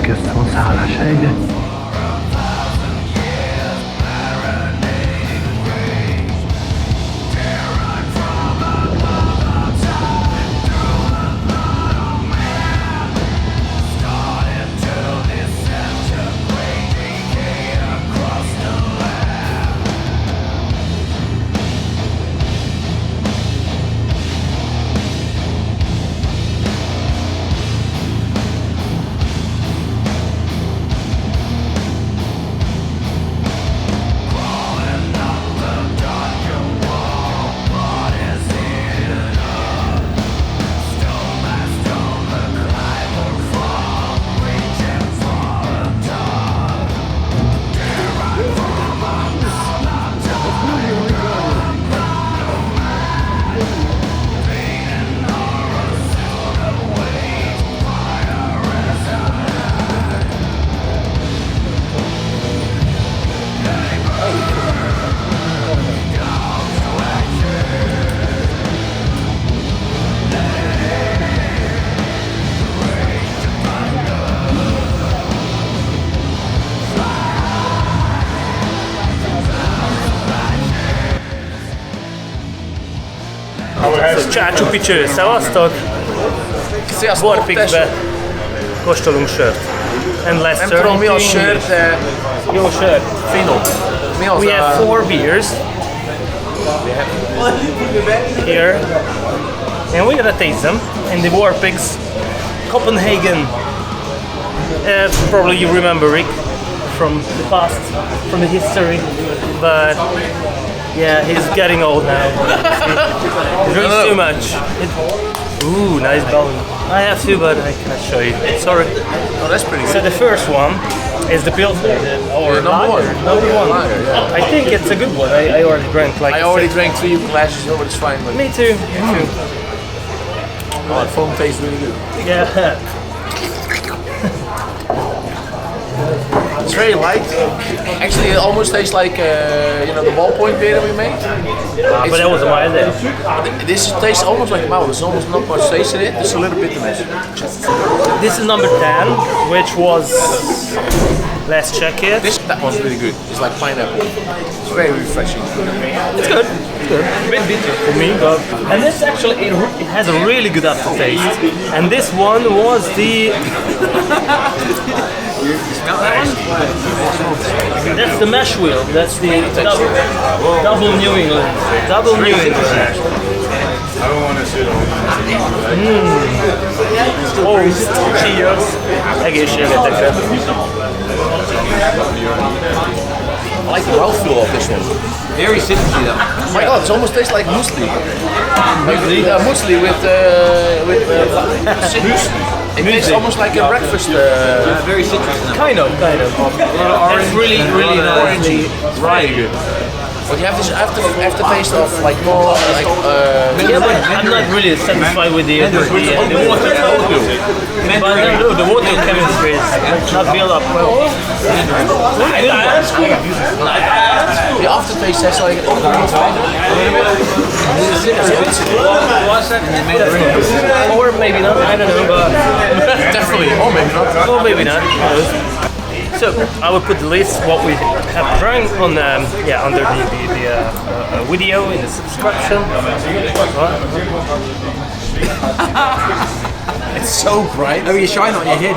érkeztem a szálláshelyre. Csácsupicső, szevasztok! Warpigsbe kóstolunk sört. And less nem tudom mi a sör, de jó sör. finom. Mi az? We have 4 beers here, and we're gonna taste them in the Warpigs, Copenhagen. Probably you remember Rick from the past, from the history, but yeah, he's getting old now. He drinks too much. Ooh, nice balloon. I have two, but I can't show you. Sorry. Oh, that's pretty good. So the first one is the Pilsner, or number one. Number one. Lager, yeah. I think it's a good one. I already drank like. I already drank 3 glasses, but it's fine. But Me too. Me too. oh, the foam tastes really good. Yeah. It's very light. Actually, it almost tastes like the ballpoint beer that we made. But that was a mild ale. This tastes almost like mild. There's almost not much taste in it. There's a little bitterness. This is number 10, which was. Let's check it. That one's really good. It's like pineapple. It's very refreshing. It's good. It's good. A bit bitter for me, but and this actually it has a really good aftertaste. And this one was the. You smell that one? That's the Mashville. That's the double New England. Double New England. I don't want to sit on Oh, cheers. Egészségetekre. I like the mouthfeel of this one. Very citrusy though. Oh my god, it almost tastes like muesli. Muesli with citrus. It tastes almost like a breakfast. Very citrus. Kind of. It's really orangey. Right. But you have this aftertaste of like more like. Yeah, but I'm not really satisfied with the water. But the water chemistry is not built up well. The aftertaste has like underneath flavor. Or maybe not, I don't know, but Definitely, or maybe not. or maybe not. Who knows. So I will put the list what we have drunk on under the video in the subscription. It's so bright. Oh, you shine on your head.